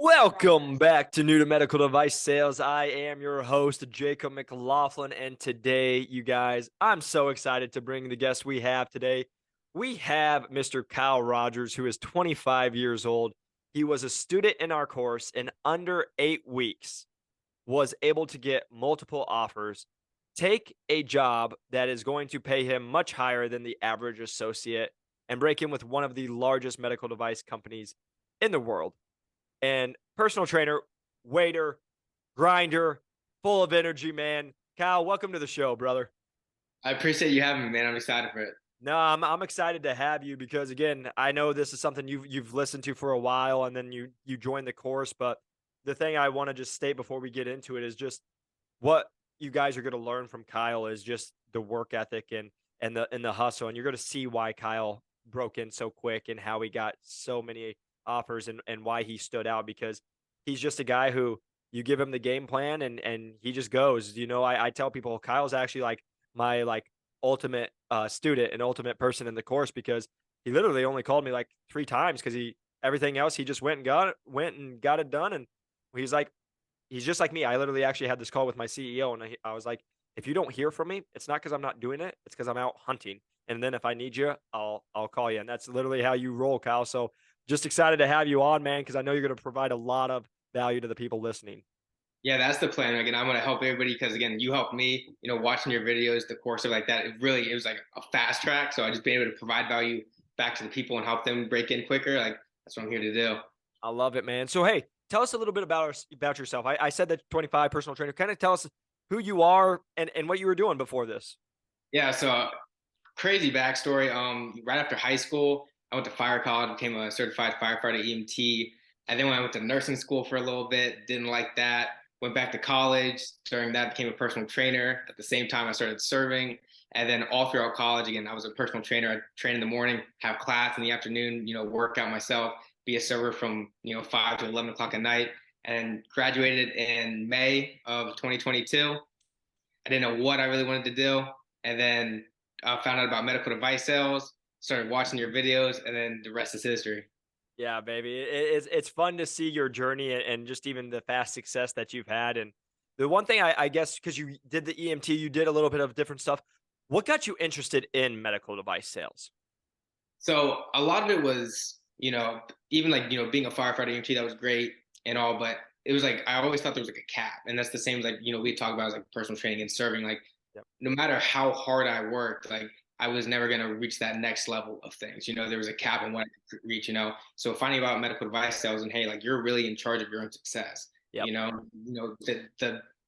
Welcome back to New to Medical Device Sales. I am your host, Jacob McLaughlin, and today, you guys, I'm so excited to bring the guest we have today. We have Mr. Kyle Rodgers, who is 25 years old. He was a student in our course in under 8 weeks, was able to get multiple offers, take a job that is going to pay him much higher than the average associate, and break in with one of the largest medical device companies in the world. And personal trainer, waiter, grinder, full of energy, man. Kyle, welcome to the show, brother. I appreciate you having me, man. I'm excited for it. No, I'm excited to have you because again, I know this is something you've listened to for a while, and then you joined the course. But the thing I want to just state before we get into it is just what you guys are going to learn from Kyle is just the work ethic and the hustle, and you're going to see why Kyle broke in so quick and how he got so many offers and why he stood out because he's just a guy who you give him the game plan and he just goes. I tell people Kyle's actually like my ultimate student and ultimate person in the course because he literally only called me like 3 times because he everything else he just went and got it done. And he's like he's just like me. I literally actually had this call with my CEO, and I was like, if you don't hear from me, it's not because I'm not doing it. It's because I'm out hunting. And then if I need you, I'll call you. And that's literally how you roll, Kyle. So just excited to have you on, man, because I know you're going to provide a lot of value to the people listening. Yeah, that's the plan. Again, I'm gonna help everybody because again, you helped me. Watching your videos, the course, stuff like that. It was like a fast track. So I just been able to provide value back to the people and help them break in quicker. Like that's what I'm here to do. I love it, man. So hey, tell us a little bit about yourself. I said that 25 personal trainer. Kind of tell us who you are and what you were doing before this. Yeah. So crazy backstory. Right after high school, I went to fire college, became a certified firefighter EMT. And then when I went to nursing school for a little bit, didn't like that. Went back to college. During that, became a personal trainer. At the same time, I started serving. And then all throughout college, again, I was a personal trainer. I train in the morning, have class in the afternoon, work out myself, be a server from, 5 to 11 o'clock at night. And graduated in May of 2022. I didn't know what I really wanted to do. And then found out about medical device sales, started watching your videos, and then the rest is history. Yeah, baby. It's fun to see your journey and just even the fast success that you've had. And the one thing I guess because you did the EMT, you did a little bit of different stuff. What got you interested in medical device sales? So a lot of it was, even like, being a firefighter EMT, that was great and all, but it was like I always thought there was like a cap. And that's the same as like, we talk about as like personal training and serving. Like Yep. no matter how hard I worked, like I was never gonna reach that next level of things. There was a cap on what I could reach. So finding about medical device sales and hey, like you're really in charge of your own success. Yep.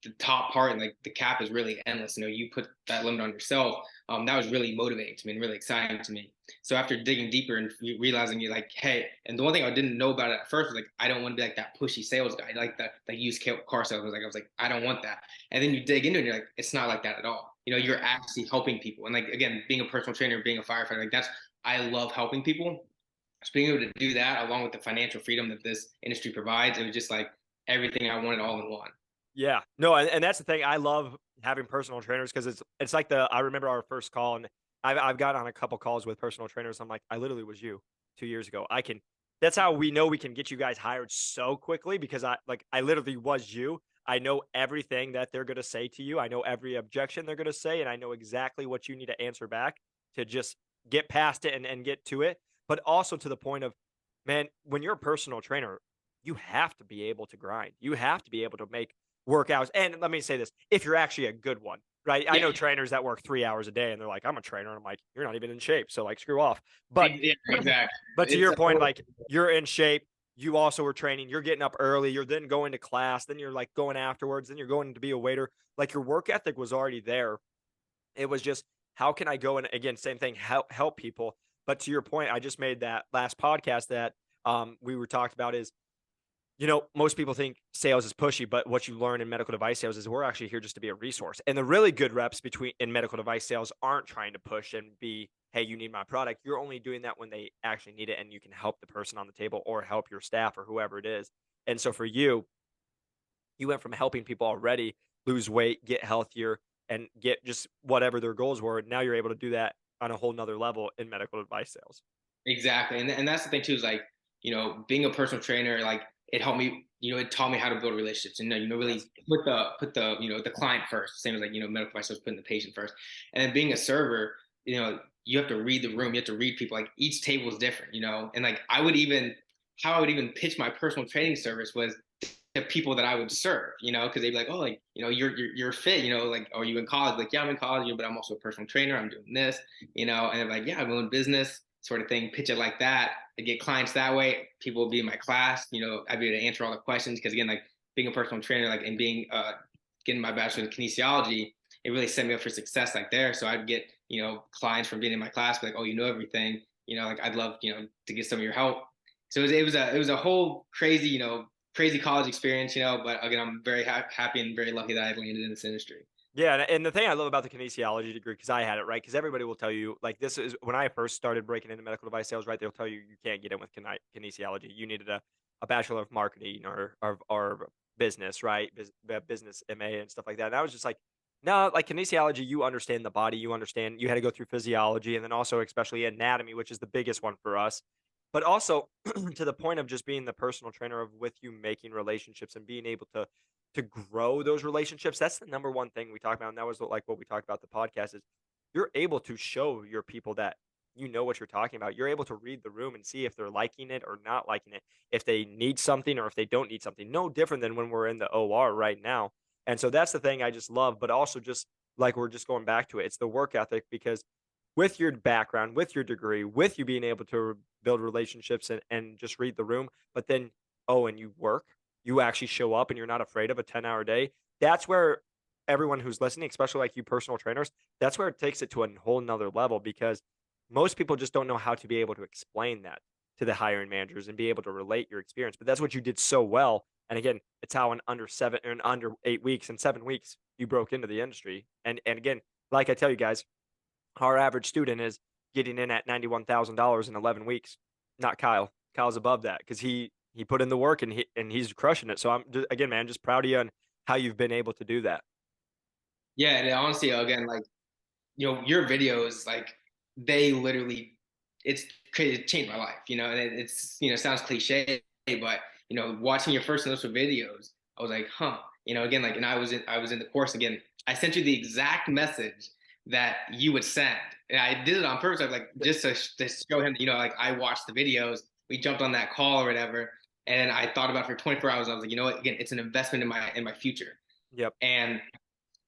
The top part and like the cap is really endless. You put that limit on yourself. That was really motivating to me and really exciting to me. So after digging deeper and realizing you're like, hey, and the one thing I didn't know about it at first was like, I don't want to be like that pushy sales guy, like that used car sales. I was like, I don't want that. And then you dig into it and you're like, it's not like that at all. You're actually helping people. And like, again, being a personal trainer, being a firefighter, like I love helping people. So being able to do that along with the financial freedom that this industry provides, it was just like everything I wanted all in one. Yeah. No, and that's the thing. I love having personal trainers because it's like I remember our first call, and I've got on a couple calls with personal trainers. I'm like, I literally was you 2 years ago. That's how we know we can get you guys hired so quickly because I literally was you. I know everything that they're gonna say to you. I know every objection they're gonna say, and I know exactly what you need to answer back to just get past it and get to it. But also to the point of, man, when you're a personal trainer, you have to be able to grind. You have to be able to make workouts. And let me say this, if you're actually a good one, right? I Yeah, know trainers that work 3 hours a day and they're like, I'm a trainer. And I'm like, you're not even in shape. So like, screw off. But, yeah, exactly. but to It's your a point, whole, like you're in shape. You also were training. You're getting up early. You're then going to class. Then you're like going afterwards. Then you're going to be a waiter. Like your work ethic was already there. It was just, how can I go and again, same thing, help people. But to your point, I just made that last podcast that we were talked about is most people think sales is pushy, but what you learn in medical device sales is we're actually here just to be a resource. And the really good reps between in medical device sales aren't trying to push and be, hey, you need my product. You're only doing that when they actually need it and you can help the person on the table or help your staff or whoever it is. And so for you, you went from helping people already lose weight, get healthier, and get just whatever their goals were. Now you're able to do that on a whole nother level in medical device sales. exactly. And that's the thing too, is like, being a personal trainer, like it helped me, it taught me how to build relationships and, really put the, the client first, same as like, medical professionals putting the patient first. And then being a server, you have to read the room, you have to read people. Like each table is different, and like how I would even pitch my personal training service was to people that I would serve, because they'd be like, oh, like, you're fit, like, are you in college? Like, yeah, I'm in college, but I'm also a personal trainer. I'm doing this, and they're like, yeah, I'm in business sort of thing, pitch it like that. I get clients that way. People will be in my class, I'd be able to answer all the questions. Cause again, like being a personal trainer, like, and getting my bachelor's in kinesiology, it really set me up for success like there. So I'd get, clients from being in my class, be like, oh, you know everything, like I'd love, to get some of your help. So it was a whole crazy, crazy college experience, but again, I'm very happy and very lucky that I landed in this industry. Yeah, and the thing I love about the kinesiology degree, because I had it, right? Because everybody will tell you, like, this is when I first started breaking into medical device sales, right? They'll tell you you can't get in with kinesiology. You needed a bachelor of marketing or business, right? Business MA and stuff like that. And I was just like, no, like kinesiology, you understand the body, you understand. You had to go through physiology, and then also especially anatomy, which is the biggest one for us. But also to the point of just being the personal trainer of with you making relationships and being able to grow those relationships. That's the number one thing we talk about, and that was like what we talked about the podcast is you're able to show your people that you know what you're talking about. You're able to read the room and see if they're liking it or not liking it, if they need something or if they don't need something. No different than when we're in the OR right now. And so that's the thing I just love, but also just like we're just going back to it. It's the work ethic because with your background, with your degree, with you being able to build relationships and just read the room, but then, oh, and you work, you actually show up and you're not afraid of a 10-hour day. That's where everyone who's listening, especially like you personal trainers, that's where it takes it to a whole nother level because most people just don't know how to be able to explain that to the hiring managers and be able to relate your experience. But that's what you did so well. And again, it's how in under 8 weeks and 7 weeks you broke into the industry. And again, like I tell you guys, our average student is getting in at $91,000 in 11 weeks. Not Kyle. Kyle's above that because he put in the work and he's crushing it. So I'm just, again, man, just proud of you on how you've been able to do that. Yeah, and honestly, again, like, your videos, like, they literally, it's crazy, it changed my life, and it's, sounds cliche, but, watching your first initial videos, I was like, huh, again, like, and I was in the course again. I sent you the exact message that you would send. And I did it on purpose. I was like, just to show him, like I watched the videos, we jumped on that call or whatever. And I thought about it for 24 hours. I was like, you know what, again, it's an investment in my future. Yep. And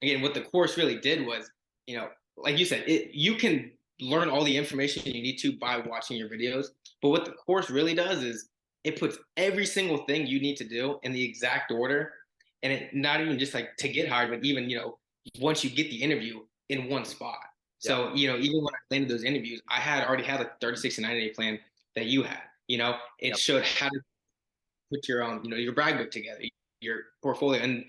again, what the course really did was, like you said, you can learn all the information you need to by watching your videos. But what the course really does is it puts every single thing you need to do in the exact order. And it not even just like to get hired, but even, once you get the interview in one spot. Yep. So, even when I landed those interviews, I had already had a 30, 60, 90-day plan that you had. It Yep. showed how to put your your brag book together, your portfolio, and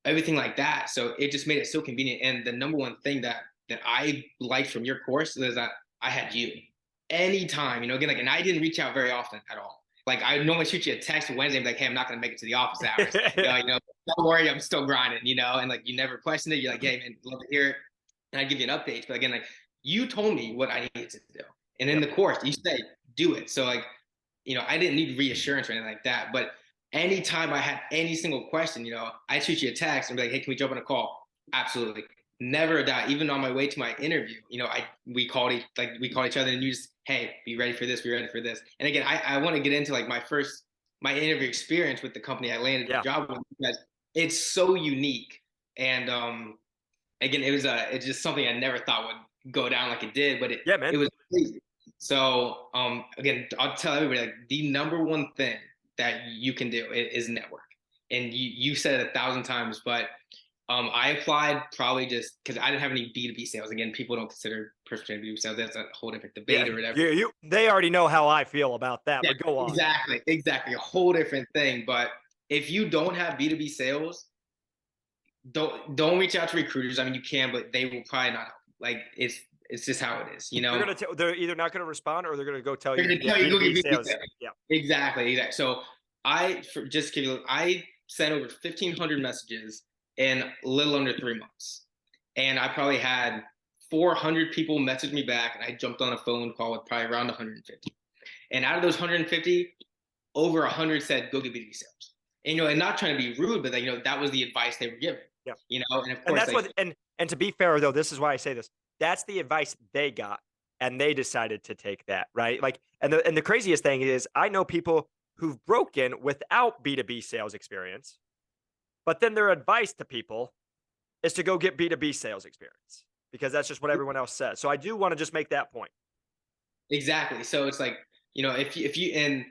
everything like that. So it just made it so convenient. And the number one thing that I liked from your course is that I had you anytime, again, like, and I didn't reach out very often at all. Like I normally shoot you a text Wednesday, and be like, hey, I'm not gonna make it to the office hours. Don't worry, I'm still grinding, and like you never questioned it. You're like, hey man, love to hear it. And I give you an update. But again, like you told me what I needed to do. And in Yep. the course, you say, do it. So like, I didn't need reassurance or anything like that. But anytime I had any single question, I'd shoot you a text and be like, hey, can we jump on a call? Absolutely. Never a doubt. Even on my way to my interview, we called each other and you just, hey, be ready for this, be ready for this. And again, I want to get into like my interview experience with the company I landed the Yeah. job with because it's so unique. And again, it's just something I never thought would go down like it did, but Yeah, it man. was crazy. So again, I'll tell everybody like the number one thing that you can do is network. And you said it 1,000 times, but I applied probably just because I didn't have any B2B sales. Again, people don't consider personal B2B sales. That's a whole different Yeah. debate or whatever. You they already know how I feel about that, Yeah, but go on. exactly, a whole different thing. But if you don't have B2B sales, don't reach out to recruiters. I mean, you can, but they will probably not help. Like it's just how it is. They're either not gonna respond or they're gonna go tell They're you to gonna get tell you go B2B get B2B sales. sales. Yeah. Exactly. So just to give you, I sent over 1,500 messages in a little under 3 months, and I probably had 400 people message me back, and I jumped on a phone call with probably around 150. And out of those 150, over 100 said go get B2B sales. And, and not trying to be rude, but that was the advice they were given. Yeah. And of And course, that's what, and to be fair though, this is why I say this. That's the advice they got, and they decided to take that, right? Like, and the craziest thing is, I know people who've broken without B2B sales experience, but then their advice to people is to go get B2B sales experience because that's just what everyone else says. So I do want to just make that point. exactly. So it's like, if you, and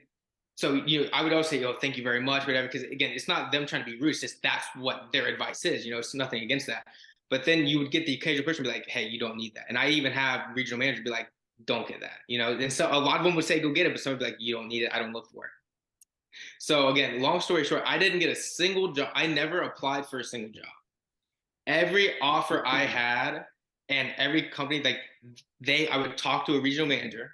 so I would always say, thank you very much, whatever, because again, it's not them trying to be rude, it's just that's what their advice is. It's nothing against that. But then you would get the occasional person be like, hey, you don't need that. And I even have regional managers be like, don't get that. And so a lot of them would say go get it, but some would be like, you don't need it, I don't look for it. So again, long story short, I didn't get a single job. I never applied for a single job. Every offer I had, and every company, like I would talk to a regional manager,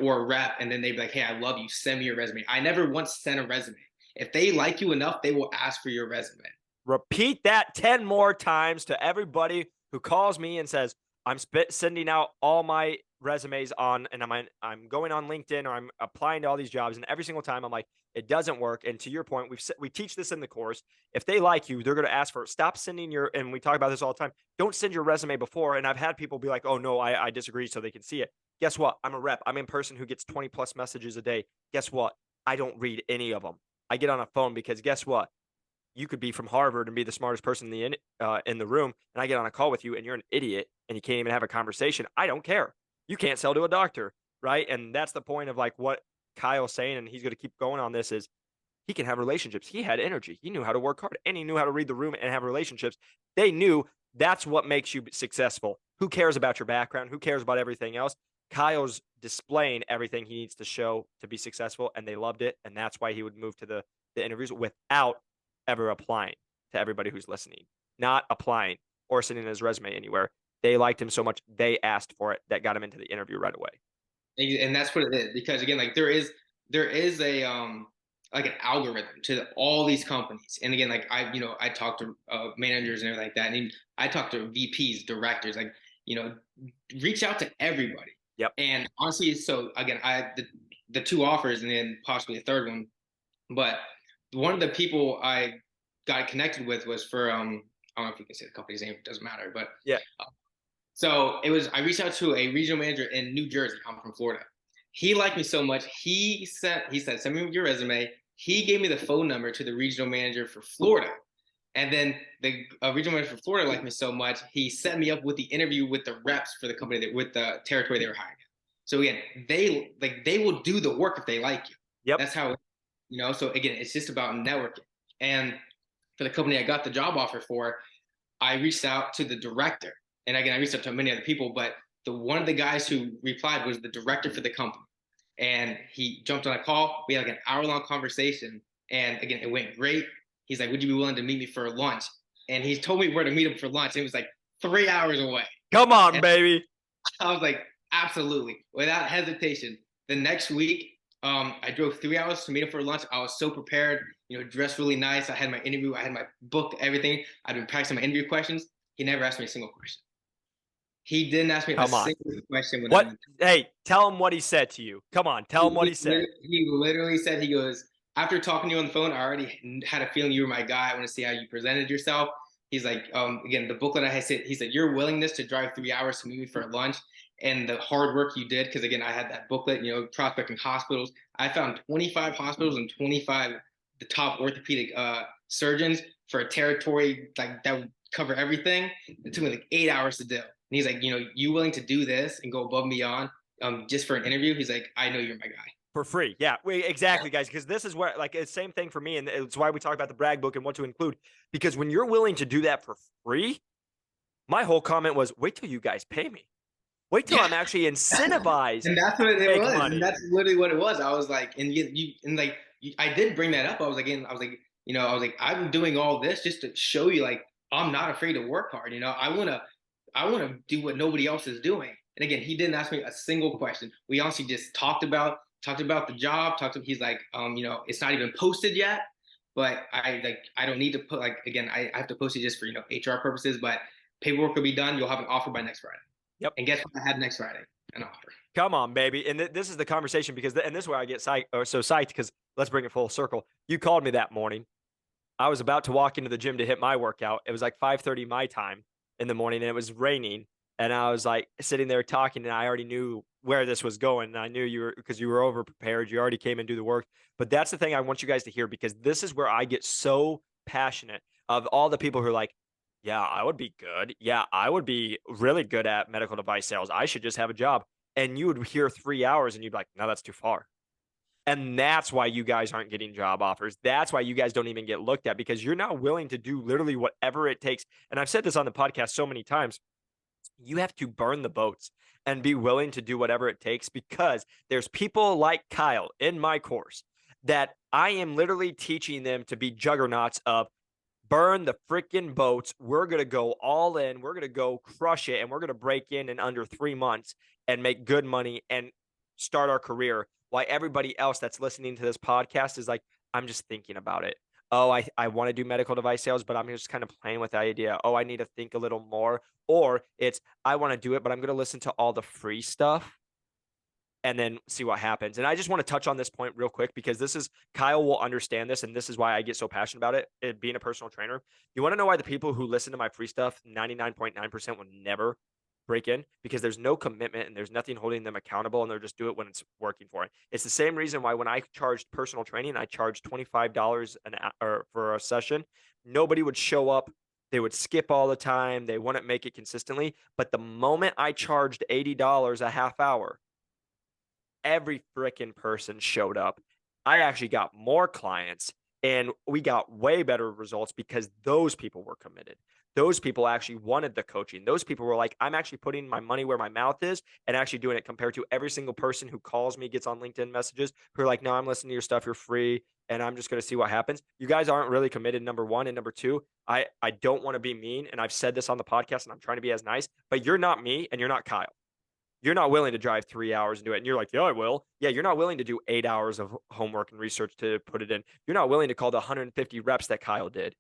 or a rep, and then they'd be like, hey, I love you, send me your resume. I never once sent a resume. If they like you enough, they will ask for your resume. Repeat that 10 more times to everybody who calls me and says, I'm sending out all my resumes on, and I'm going on LinkedIn, or I'm applying to all these jobs. And every single time I'm like, it doesn't work. And to your point, we teach this in the course. If they like you, they're going to ask for it. Stop sending and we talk about this all the time. Don't send your resume before. And I've had people be like, oh no, I disagree, so they can see it. Guess what? I'm a rep. I'm in person who gets 20 plus messages a day. Guess what? I don't read any of them. I get on a phone because guess what? You could be from Harvard and be the smartest person in the room, and I get on a call with you and you're an idiot and you can't even have a conversation. I don't care. You can't sell to a doctor, right? And that's the point of like what Kyle's saying, and he's going to keep going on this, is he can have relationships. He had energy. He knew how to work hard, and he knew how to read the room and have relationships. They knew that's what makes you successful. Who cares about your background? Who cares about everything else? Kyle's displaying everything he needs to show to be successful, and they loved it. And that's why he would move to the interviews without ever applying, to everybody who's listening, not applying or sending his resume anywhere. They liked him so much, they asked for it. That got him into the interview right away. And that's what it is, because again, like there is a like an algorithm to all these companies. And again, like I talk to managers and everything like that, and I talk to VPs, directors, like reach out to everybody. Yep. And honestly, so again, I had the two offers and then possibly a third one, but one of the people I got connected with was for I don't know if you can say the company's name, it doesn't matter, but yeah. So I reached out to a regional manager in New Jersey. I'm from Florida. He liked me so much. He said, send me your resume. He gave me the phone number to the regional manager for Florida. And then the regional manager for Florida liked me so much, he set me up with the interview with the reps for the company, with the territory they were hiring. So again, they will do the work if they like you. Yep. That's how, so again, it's just about networking. And for the company I got the job offer for, I reached out to the director. And again, I reached out to many other people, but one of the guys who replied was the director for the company. And he jumped on a call. We had like an hour-long conversation. And again, it went great. He's like, would you be willing to meet me for lunch? And he told me where to meet him for lunch. It was like 3 hours away. Come on, baby. I was like, absolutely, without hesitation. The next week, I drove 3 hours to meet him for lunch. I was so prepared, dressed really nice. I had my interview. I had my book, everything. I'd been practicing my interview questions. He never asked me a single question. He didn't ask me a single question. Hey, tell him what he said to you. Come on, tell him what he said. He literally said, he goes, after talking to you on the phone, I already had a feeling you were my guy. I want to see how you presented yourself. He's like, again, the booklet I had said, he said, your willingness to drive 3 hours to meet me for lunch and the hard work you did, because again, I had that booklet, prospecting hospitals. I found 25 hospitals and 25 the top orthopedic surgeons for a territory like that would cover everything. It took me like 8 hours to do. And he's like, you willing to do this and go above and beyond just for an interview? He's like, I know you're my guy. For free. Yeah, exactly, guys, because this is where, like, it's the same thing for me, and it's why we talk about the brag book and what to include, because when you're willing to do that for free, my whole comment was, wait till you guys pay me. Wait till I'm actually incentivized. And that's what it was. Money. And that's literally what it was. I was like, I did bring that up. I was like, I'm doing all this just to show you, like, I'm not afraid to work hard. I want to do what nobody else is doing. And again, he didn't ask me a single question. We honestly just talked about the job. He's like, it's not even posted yet, but I don't need to put, like, again, I have to post it just for, HR purposes, but paperwork will be done. You'll have an offer by next Friday. Yep. And guess what I had next Friday? An offer. Come on, baby. And this is the conversation, because and this is where I get so psyched, because let's bring it full circle. You called me that morning. I was about to walk into the gym to hit my workout. It was like 5:30 my time in the morning, and it was raining. And I was like sitting there talking, and I already knew where this was going. And I knew you were, because you were over prepared. You already came and do the work. But that's the thing I want you guys to hear, because this is where I get so passionate of all the people who are like, yeah, I would be good. Yeah, I would be really good at medical device sales. I should just have a job. And you would hear 3 hours and you'd be like, no, that's too far. And that's why you guys aren't getting job offers. That's why you guys don't even get looked at, because you're not willing to do literally whatever it takes. And I've said this on the podcast so many times. You have to burn the boats and be willing to do whatever it takes, because there's people like Kyle in my course that I am literally teaching them to be juggernauts of burn the freaking boats. We're going to go all in. We're going to go crush it. And we're going to break in under 3 months and make good money and start our career. Why everybody else that's listening to this podcast is like, I'm just thinking about it. Oh, I want to do medical device sales, but I'm just kind of playing with the idea. Oh, I need to think a little more. Or it's, I want to do it, but I'm going to listen to all the free stuff and then see what happens. And I just want to touch on this point real quick, because this is, Kyle will understand this, and this is why I get so passionate about it being a personal trainer. You want to know why the people who listen to my free stuff, 99.9% will never break in? Because there's no commitment and there's nothing holding them accountable, and they'll just do it when it's working for it. It's the same reason why when I charged personal training, I charged $25 an hour for a session. Nobody would show up. They would skip all the time. They wouldn't make it consistently. But the moment I charged $80 a half hour, every freaking person showed up. I actually got more clients, and we got way better results because those people were committed. Those people actually wanted the coaching. Those people were like, I'm actually putting my money where my mouth is and actually doing it, compared to every single person who calls me, gets on LinkedIn messages, who are like, no, I'm listening to your stuff. You're free. And I'm just going to see what happens. You guys aren't really committed, number one. And number two, I don't want to be mean. And I've said this on the podcast, and I'm trying to be as nice, but you're not me and you're not Kyle. You're not willing to drive 3 hours and do it. And you're like, yeah, I will. Yeah, you're not willing to do 8 hours of homework and research to put it in. You're not willing to call the 150 reps that Kyle did.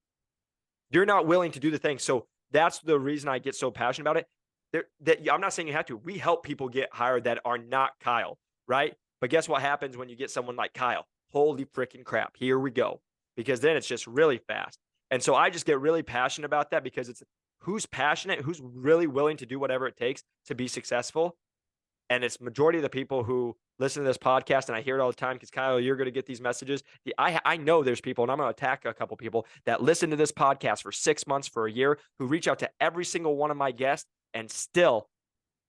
You're not willing to do the thing. So that's the reason I get so passionate about it. I'm not saying you have to. We help people get hired that are not Kyle, right? But guess what happens when you get someone like Kyle? Holy freaking crap. Here we go. Because then it's just really fast. And so I just get really passionate about that, because it's who's passionate, who's really willing to do whatever it takes to be successful. And it's majority of the people who listen to this podcast, and I hear it all the time, because Kyle, you're going to get these messages. I know there's people, and I'm going to attack a couple people that listen to this podcast for 6 months, for a year, who reach out to every single one of my guests and still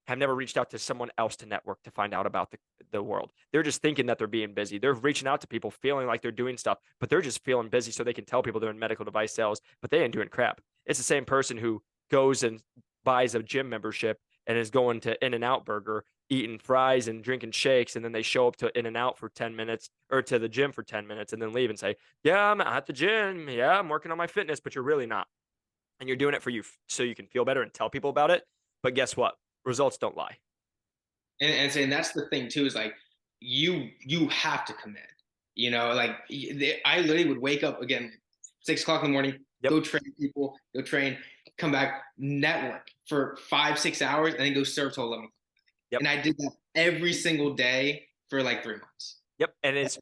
have never reached out to someone else to network to find out about the world. They're just thinking that they're being busy. They're reaching out to people feeling like they're doing stuff, but they're just feeling busy so they can tell people they're in medical device sales, but they ain't doing crap. It's the same person who goes and buys a gym membership and is going to In-N-Out Burger, eating fries and drinking shakes, and then they show up to In-N-Out for 10 minutes, or to the gym for 10 minutes, and then leave and say, yeah, I'm at the gym. Yeah, I'm working on my fitness, but you're really not. And you're doing it for you so you can feel better and tell people about it. But guess what? Results don't lie. And that's the thing too, is like you have to commit. Like I literally would wake up again 6 o'clock in the morning, Yep. go train people, go train, come back, network for 5-6 hours, and then go serve till 11. Yep. And I did that every single day for like 3 months. Yep. And it's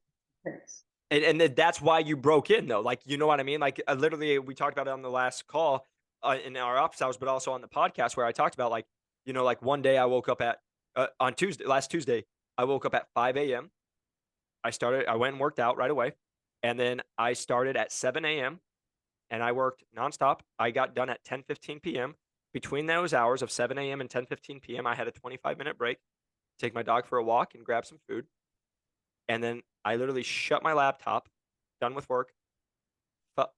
and that's why you broke in, though. Like, you know what I mean? Like, literally, we talked about it on the last call in our office hours, but also on the podcast, where I talked about, like, like one day I woke up at on last Tuesday, I woke up at 5 a.m. I went and worked out right away. And then I started at 7 a.m. and I worked nonstop. I got done at 10:15 p.m. Between those hours of 7 a.m. and 10:15 p.m., I had a 25-minute break, take my dog for a walk and grab some food. And then I literally shut my laptop, done with work,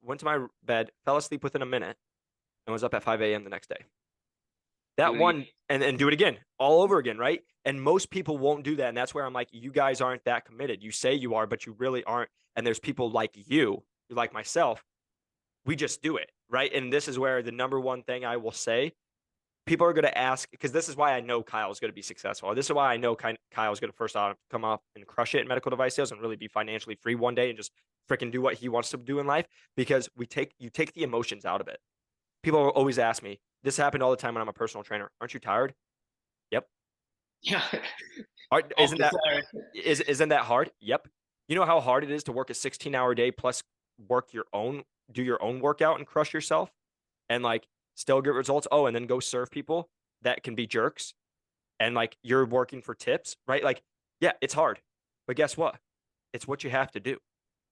went to my bed, fell asleep within a minute, and was up at 5 a.m. the next day. That one, and do it again, all over again, right? And most people won't do that. And that's where I'm like, you guys aren't that committed. You say you are, but you really aren't. And there's people like you, like myself, we just do it, right? And this is where the number one thing I will say, people are going to ask, because this is why I know Kyle is going to be successful. This is why I know Kyle is going to first off come up and crush it in medical device sales and really be financially free one day and just freaking do what he wants to do in life, because you take the emotions out of it. People always ask me, this happened all the time when I'm a personal trainer. Aren't you tired? Yep. Yeah. Isn't that hard? Yep. You know how hard it is to work a 16-hour day plus do your own workout and crush yourself and like still get results. Oh, and then go serve people that can be jerks and like you're working for tips, right? Like, yeah, it's hard. But guess what? It's what you have to do.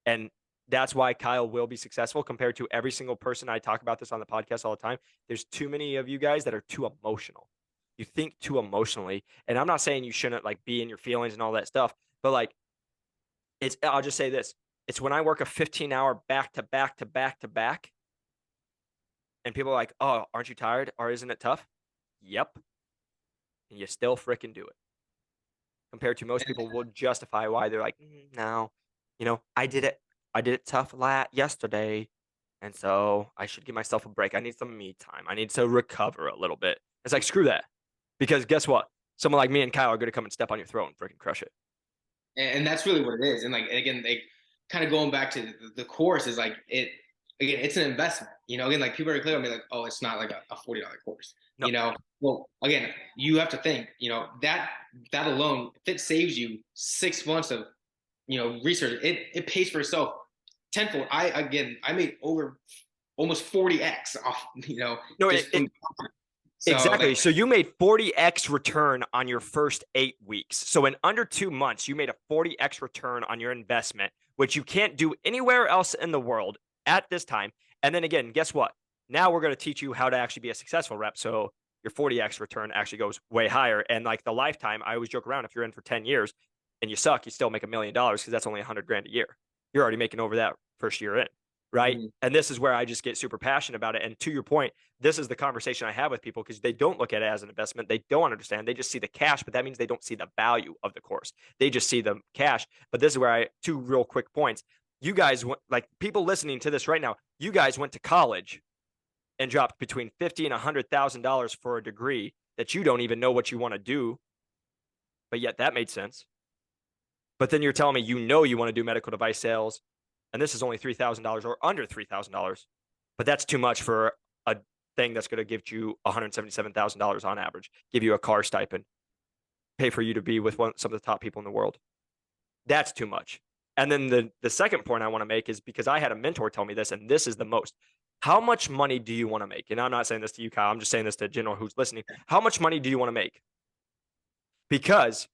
And that's why Kyle will be successful compared to every single person. I talk about this on the podcast all the time. There's too many of you guys that are too emotional. You think too emotionally. And I'm not saying you shouldn't like be in your feelings and all that stuff, but like I'll just say this. It's when I work a 15-hour back to back to back to back and people are like, "Oh, aren't you tired? Or isn't it tough?" Yep. And you still freaking do it. Compared to most people will justify why they're like, no, I did it. I did it tough yesterday. And so I should give myself a break. I need some me time. I need to recover a little bit. It's like, screw that. Because guess what? Someone like me and Kyle are going to come and step on your throat and freaking crush it. And that's really what it is. And like again, like kind of going back to the course is like it again, it's an investment. Again, like people are clear on me like, oh, it's not like a $40 course. No, Well, again, you have to think, that alone, if it saves you 6 months of research, it pays for itself tenfold. I made over almost 40x off, no, just from so exactly. like So you made 40x return on your first 8 weeks. So in under 2 months, you made a 40x return on your investment, which you can't do anywhere else in the world at this time. And then again, guess what? Now we're going to teach you how to actually be a successful rep. So your 40x return actually goes way higher. And like the lifetime, I always joke around, if you're in for 10 years and you suck, you still make $1 million because that's only 100 grand a year. You're already making over that first year in. Right. mhm. And this is where I just get super passionate about it. And to your point, this is the conversation I have with people because they don't look at it as an investment. They don't understand. They just see the cash, but that means they don't see the value of the course. They just see the cash. But this is where two real quick points. You guys, like people listening to this right now, you guys went to college and dropped between $50,000 and $100,000 for a degree that you don't even know what you want to do. But yet that made sense. But then you're telling me you want to do medical device sales, and this is only $3,000 or under $3,000. But that's too much for a thing that's going to give you $177,000 on average, give you a car stipend, pay for you to be with some of the top people in the world. That's too much. And then the second point I want to make is because I had a mentor tell me this, and this is the most. How much money do you want to make? And I'm not saying this to you, Kyle. I'm just saying this to general who's listening. How much money do you want to make? Because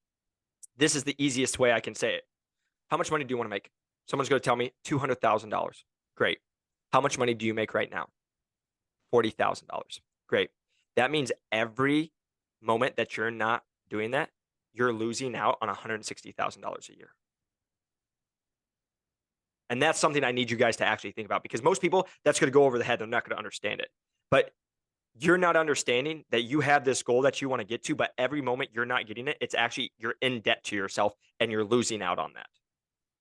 this is the easiest way I can say it. How much money do you want to make? Someone's going to tell me $200,000. Great. How much money do you make right now? $40,000. Great. That means every moment that you're not doing that, you're losing out on $160,000 a year. And that's something I need you guys to actually think about because most people, that's going to go over the head. They're not going to understand it. But you're not understanding that you have this goal that you want to get to, but every moment you're not getting it, it's actually you're in debt to yourself and you're losing out on that.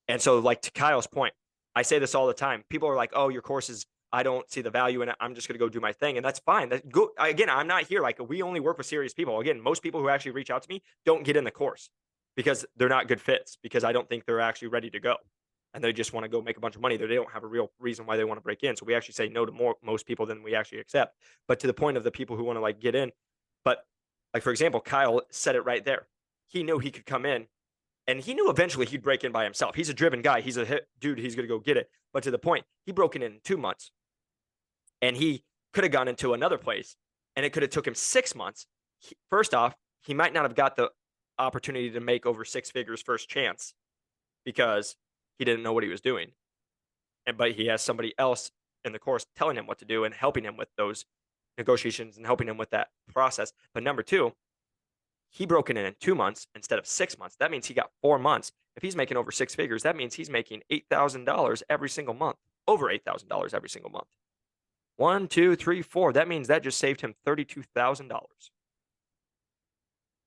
And so, like to Kyle's point, I say this all the time. People are like, "Oh, your course is I don't see the value in it. I'm just going to go do my thing," and that's fine. Again, I'm not here like we only work with serious people. Again, most people who actually reach out to me don't get in the course because they're not good fits because I don't think they're actually ready to go, and they just want to go make a bunch of money. They don't have a real reason why they want to break in. So we actually say no to most people than we actually accept. But to the point of the people who want to like get in, but like for example, Kyle said it right there. He knew he could come in and he knew eventually he'd break in by himself. He's a driven guy. He's a hit dude. He's going to go get it. But to the point, he broke in 2 months and he could have gone into another place and it could have took him 6 months. First off, he might not have got the opportunity to make over 6 figures first chance because he didn't know what he was doing. But he has somebody else in the course telling him what to do and helping him with those negotiations and helping him with that process. But number two, he broke it in 2 months instead of 6 months. That means he got 4 months. If he's making over 6 figures, that means he's making $8,000 every single month, over $8,000 every single month. 1, 2, 3, 4. That means that just saved him $32,000.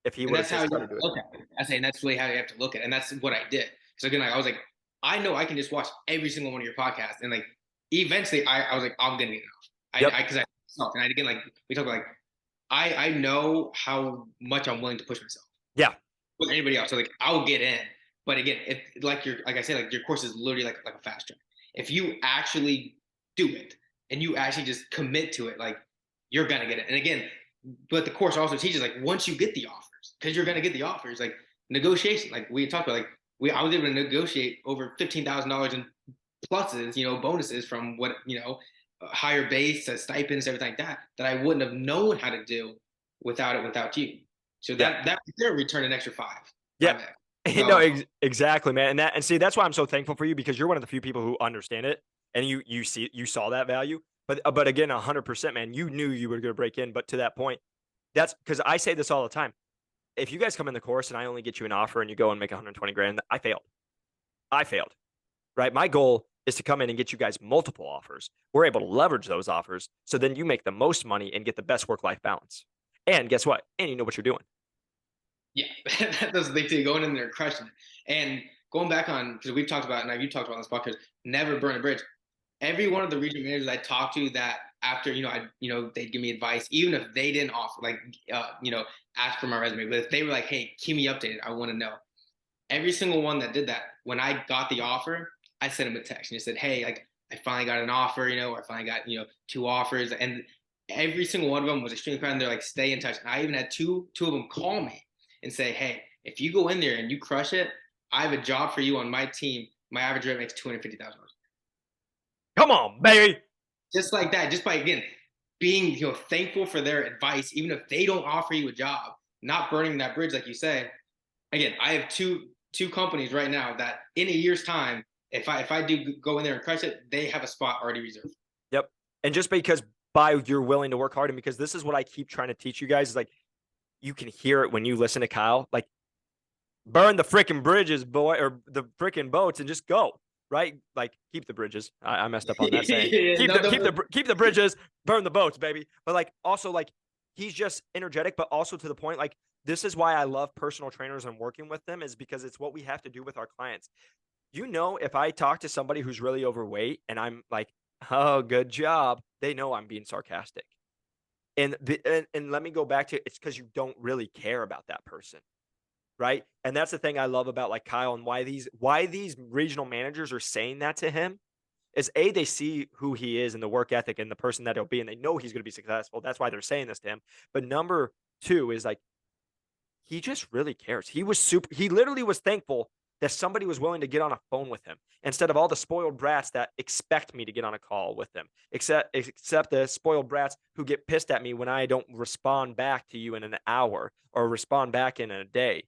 If he would have just started doing it. Okay, I say that's really how you have to look at it, and that's what I did. So again, like I was like, I know I can just watch every single one of your podcasts, and like eventually, I was like, I'm gonna get enough. Yep. Because I and I again like we talk about like I know how much I'm willing to push myself. Yeah. With anybody else. So like I'll get in. But again, if like I said, like your course is literally like a fast track. If you actually do it and you actually just commit to it, like you're gonna get it. And again, but the course also teaches like once you get the offers, because you're gonna get the offers, like negotiation, like we talked about, like I was able to negotiate over $15,000 in pluses, bonuses from what, higher base to stipends, everything like that, that I wouldn't have known how to do without you. So Yeah. that there returned an extra Yeah. 5x. No, So exactly, man. And see, that's why I'm so thankful for you because you're one of the few people who understand it and you saw that value. But again, 100%, man, you knew you were going to break in. But to that point, that's because I say this all the time. If you guys come in the course and I only get you an offer and you go and make 120 grand, I failed. I failed, right? My goal is to come in and get you guys multiple offers. We're able to leverage those offers. So then you make the most money and get the best work-life balance. And guess what? And you know what you're doing. yeah, that's the thing too. Going in there and crushing it, and going back on because we've talked about and you talked about on this podcast, never burn a bridge. Every one of the regional managers I talked to that after they'd give me advice, even if they didn't offer ask for my resume, but if they were like, hey, keep me updated, I want to know. Every single one that did that, when I got the offer, I sent him a text and I said, hey, like I finally got an offer, or I finally got two offers, and every single one of them was extremely proud. And they're like, stay in touch. And I even had two of them call me and say, hey, if you go in there and you crush it, I have a job for you on my team. My average rate makes $250,000. Come on, baby. Just like that, just by again being thankful for their advice, even if they don't offer you a job, not burning that bridge, like you say. Again, I have two companies right now that in a year's time, if I do go in there and crush it, they have a spot already reserved. Yep. And just because you're willing to work hard, and because this is what I keep trying to teach you guys is like you can hear it when you listen to Kyle. Like burn the freaking bridges, boy, or the freaking boats, and just go. Right? Like keep the bridges. I messed up on that saying. Yeah, Keep no, the no, keep the keep the bridges, burn the boats, baby. But like also like he's just energetic, but also to the point. Like this is why I love personal trainers and working with them is because it's what we have to do with our clients. If I talk to somebody who's really overweight and I'm like, "Oh, good job," they know I'm being sarcastic. And let me go back to it's because you don't really care about that person, right? And that's the thing I love about like Kyle and why these regional managers are saying that to him is A, they see who he is and the work ethic and the person that he'll be, and they know he's going to be successful. That's why they're saying this to him. But number two is like he just really cares. He literally was thankful that somebody was willing to get on a phone with him instead of all the spoiled brats that expect me to get on a call with them. Except the spoiled brats who get pissed at me when I don't respond back to you in an hour or respond back in a day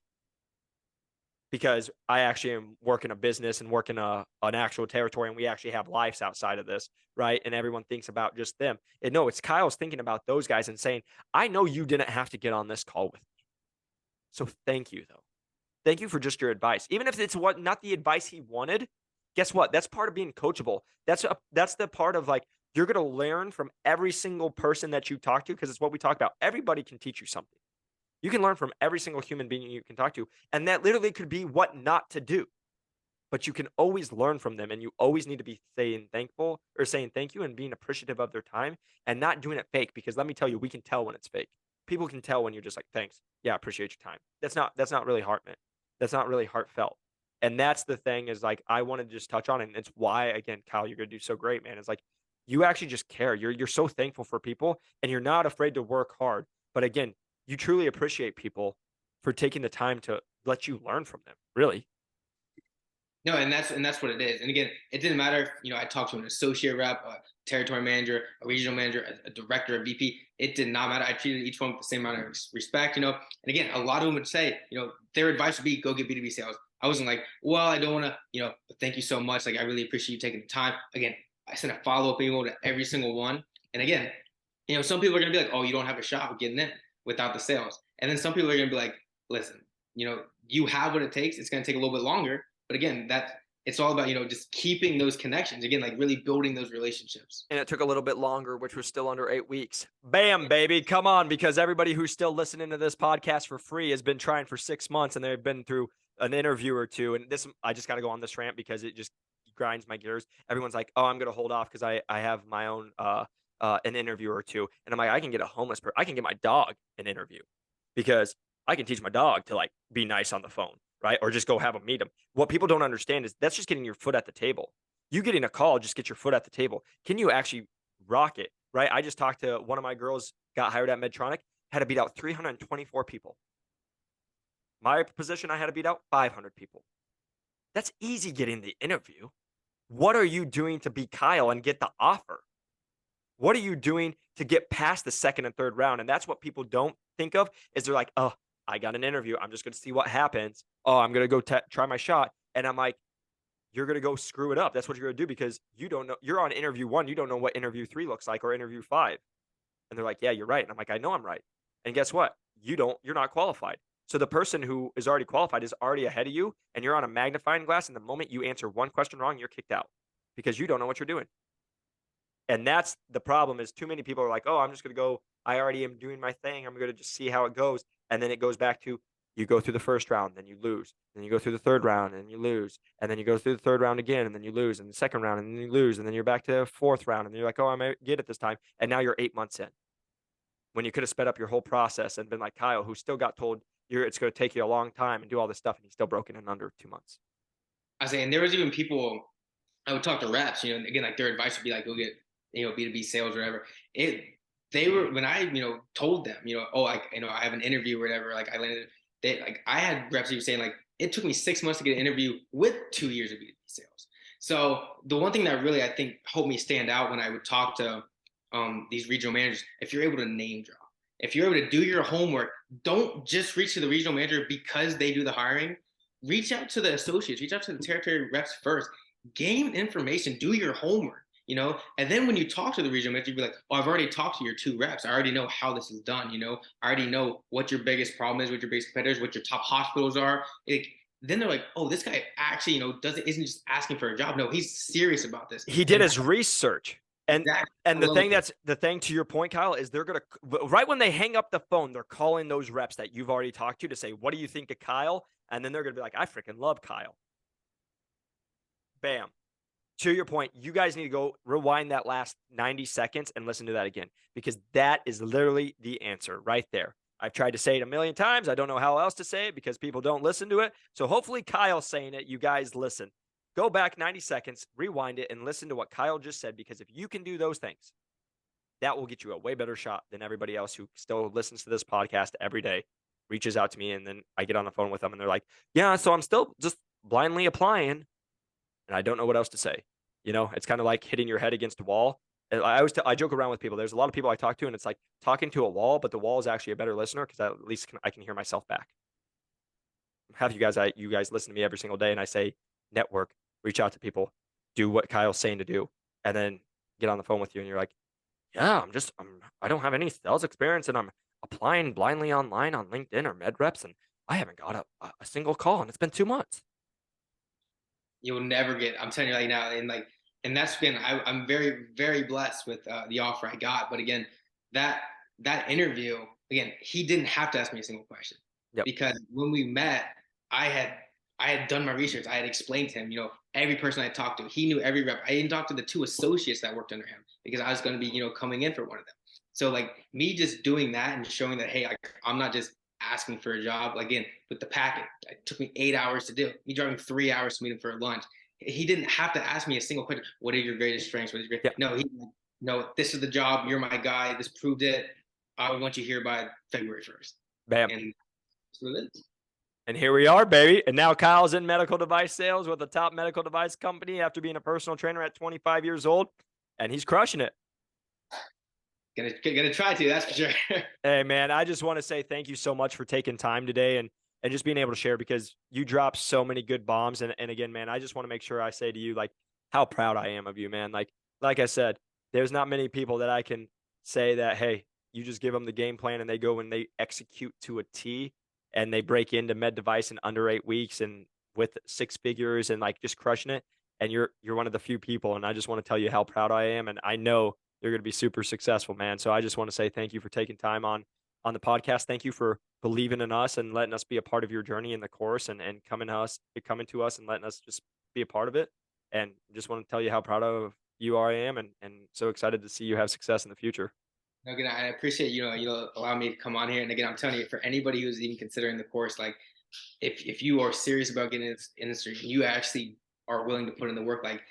because I actually am working a business and working an actual territory and we actually have lives outside of this, right? And everyone thinks about just them. And no, it's Kyle's thinking about those guys and saying, I know you didn't have to get on this call with me. So thank you though. Thank you for just your advice. Even if it's not the advice he wanted, guess what? That's part of being coachable. That's the part of like you're going to learn from every single person that you talk to because it's what we talk about. Everybody can teach you something. You can learn from every single human being you can talk to, and that literally could be what not to do. But you can always learn from them, and you always need to be saying thankful or saying thank you and being appreciative of their time and not doing it fake. Because let me tell you, we can tell when it's fake. People can tell when you're just like, thanks. Yeah, I appreciate your time. That's not really that's not really heartfelt. And that's the thing is like I want to just touch on it. And it's why again, Kyle, you're gonna do so great, man. It's like you actually just care. You're so thankful for people and you're not afraid to work hard. But again, you truly appreciate people for taking the time to let you learn from them. Really. No, and that's what it is. And again, it didn't matter if I talked to an associate rep, a territory manager, a regional manager, a director, a VP. It did not matter. I treated each one with the same amount of respect. And again, a lot of them would say, their advice would be go get B2B sales. I wasn't like, well, I don't want to, but thank you so much. Like, I really appreciate you taking the time. Again, I sent a follow-up email to every single one. And again, some people are going to be like, oh, you don't have a shot with getting in without the sales. And then some people are going to be like, listen, you have what it takes. It's going to take a little bit longer. But again, it's all about, just keeping those connections. Again, like really building those relationships. And it took a little bit longer, which was still under 8 weeks. Bam, baby. Come on. Because everybody who's still listening to this podcast for free has been trying for 6 months and they've been through an interview or two. And I just got to go on this rant because it just grinds my gears. Everyone's like, oh, I'm going to hold off because I have my own, an interview or two. And I'm like, I can get a homeless person. I can get my dog an interview because I can teach my dog to like be nice on the phone, right? Or just go have them meet him. What people don't understand is that's just getting your foot at the table. You getting a call, just get your foot at the table. Can you actually rock it, right? I just talked to one of my girls, got hired at Medtronic, had to beat out 324 people. My position, I had to beat out 500 people. That's easy getting the interview. What are you doing to be Kyle and get the offer? What are you doing to get past the second and third round? And that's what people don't think of is they're like, oh, I got an interview. I'm just going to see what happens. Oh, I'm going to go try my shot. And I'm like, you're going to go screw it up. That's what you're going to do because you don't know. You're on interview one. You don't know what interview three looks like or interview five. And they're like, yeah, you're right. And I'm like, I know I'm right. And guess what? You're not qualified. So the person who is already qualified is already ahead of you and you're on a magnifying glass. And the moment you answer one question wrong, you're kicked out because you don't know what you're doing. And that's the problem is too many people are like, "Oh, I'm just gonna go. I already am doing my thing. I'm gonna just see how it goes." And then it goes back to you go through the first round, then you lose. Then you go through the third round and you lose. And then you go through the third round again and then you lose. And the second round and then you lose. And then you're back to fourth round and you're like, "Oh, I might get it this time." And now you're 8 months in when you could have sped up your whole process and been like Kyle, who still got told it's gonna take you a long time and do all this stuff, and he's still broken in under 2 months. I say, and there was even people I would talk to reps, and again, like their advice would be like, go get, B2B sales or whatever. They were, when I, told them, oh, I have an interview or whatever, like I landed, I had reps who were saying like, it took me 6 months to get an interview with 2 years of B2B sales. So the one thing that really, I think, helped me stand out when I would talk to these regional managers, if you're able to name drop, if you're able to do your homework, don't just reach to the regional manager because they do the hiring. Reach out to the associates, reach out to the territory reps first, gain information, do your homework, and then when you talk to the regional manager, you'd be like, oh, I've already talked to your two reps. I already know how this is done. I already know what your biggest problem is, what your biggest competitors, what your top hospitals are. Then they're like, oh, this guy actually, isn't just asking for a job. No, he's serious about this. He did And his research. And exactly, and the thing to your point, Kyle, is they're gonna right when they hang up the phone, they're calling those reps that you've already talked to say, what do you think of Kyle? And then they're gonna be like, I freaking love Kyle. Bam. To your point, you guys need to go rewind that last 90 seconds and listen to that again because that is literally the answer right there. I've tried to say it a million times. I don't know how else to say it because people don't listen to it. So hopefully Kyle's saying it. You guys listen. Go back 90 seconds, rewind it, and listen to what Kyle just said because if you can do those things, that will get you a way better shot than everybody else who still listens to this podcast every day, reaches out to me, and then I get on the phone with them and they're like, yeah, so I'm still just blindly applying and I don't know what else to say. It's kind of like hitting your head against a wall. And I joke around with people. There's a lot of people I talk to, and it's like talking to a wall, but the wall is actually a better listener because at least I can hear myself back. Have you guys listen to me every single day, and I say network, reach out to people, do what Kyle's saying to do, and then get on the phone with you, and you're like, yeah, I don't have any sales experience, and I'm applying blindly online on LinkedIn or MedReps, and I haven't got a single call, and it's been 2 months. you'll never get. I'm telling you right now, and that's been. I'm very, very blessed with the offer I got. But again, that that interview, again, he didn't have to ask me a single question Yep. because when we met, I had I had done my research. I had explained to him, every person I talked to. He knew every rep. I didn't talk to the two associates that worked under him because I was going to be, coming in for one of them. So like me just doing that and showing that, hey, I'm not just asking for a job. Again, with the packet, it took me 8 hours to do. Me driving 3 hours to meet him for lunch. He didn't have to ask me a single question. What are your greatest strengths? What is your Yeah. no, this is the job. You're my guy. This proved it. I want you here by February 1st. Bam. And that's what it is. And here we are, baby. And now Kyle's in medical device sales with a top medical device company after being a personal trainer at 25 years old, and he's crushing it. Gonna try to, that's for sure. Hey, man, I just want to say thank you so much for taking time today and just being able to share because you dropped so many good bombs. And again, man, I just want to make sure I say to you, like, how proud I am of you, man. Like I said, there's not many people that I can say that, hey, you just give them the game plan and they go and they execute to a T and they break into med device in under 8 weeks and with six figures and like just crushing it. And you're one of the few people. And I just want to tell you how proud I am. And I know you're going to be super successful, man. So I just want to say thank you for taking time on the podcast. Thank you for believing in us and letting us be a part of your journey in the course and coming to us and letting us just be a part of it. And just want to tell you how proud of you I am and so excited to see you have success in the future. Again, I appreciate allowing me to come on here. And again, I'm telling you, for anybody who's even considering the course, like if you are serious about getting in this industry and you actually are willing to put in the work, like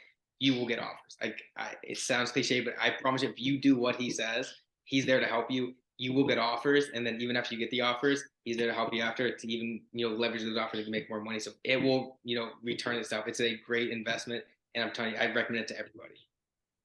you will get offers. It sounds cliche, but I promise you, if you do what he says, he's there to help you. you will get offers, and then even after you get the offers, he's there to help you after to even leverage those offers to make more money. So it will return itself. It's a great investment, and I'm telling you, I recommend it to everybody.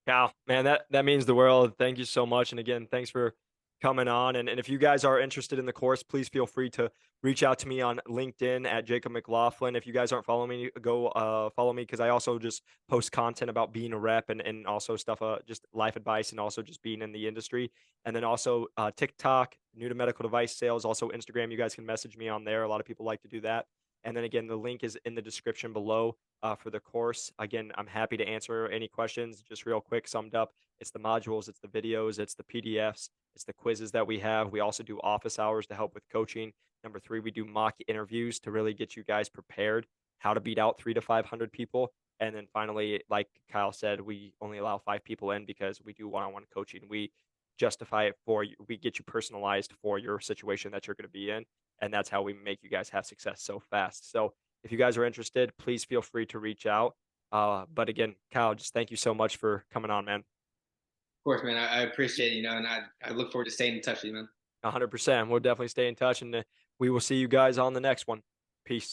Cal, man, that means the world. Thank you so much. And again, thanks for coming on. And if you guys are interested in the course, please feel free to reach out to me on LinkedIn at Jacob McLaughlin. If you guys aren't following me, go follow me because I also just post content about being a rep and also stuff, just life advice and also just being in the industry. And then also TikTok, new to medical device sales, also Instagram. You guys can message me on there. A lot of people like to do that. And then again, the link is in the description below for the course. Again, I'm happy to answer any questions. Just real quick, summed up, it's the modules, it's the videos, it's the PDFs, it's the quizzes that we have. We also do office hours to help with coaching. Number three, we do mock interviews to really get you guys prepared how to beat out 300 to 500 people. And then finally, like Kyle said, we only allow 5 people in because we do one-on-one coaching. We justify it for you. We get you personalized for your situation that you're going to be in. And that's how we make you guys have success so fast. So if you guys are interested, please feel free to reach out. But again, Kyle, just thank you so much for coming on, man. Of course, man. I appreciate it, and I look forward to staying in touch with you, man. 100%. We'll definitely stay in touch and we will see you guys on the next one. Peace.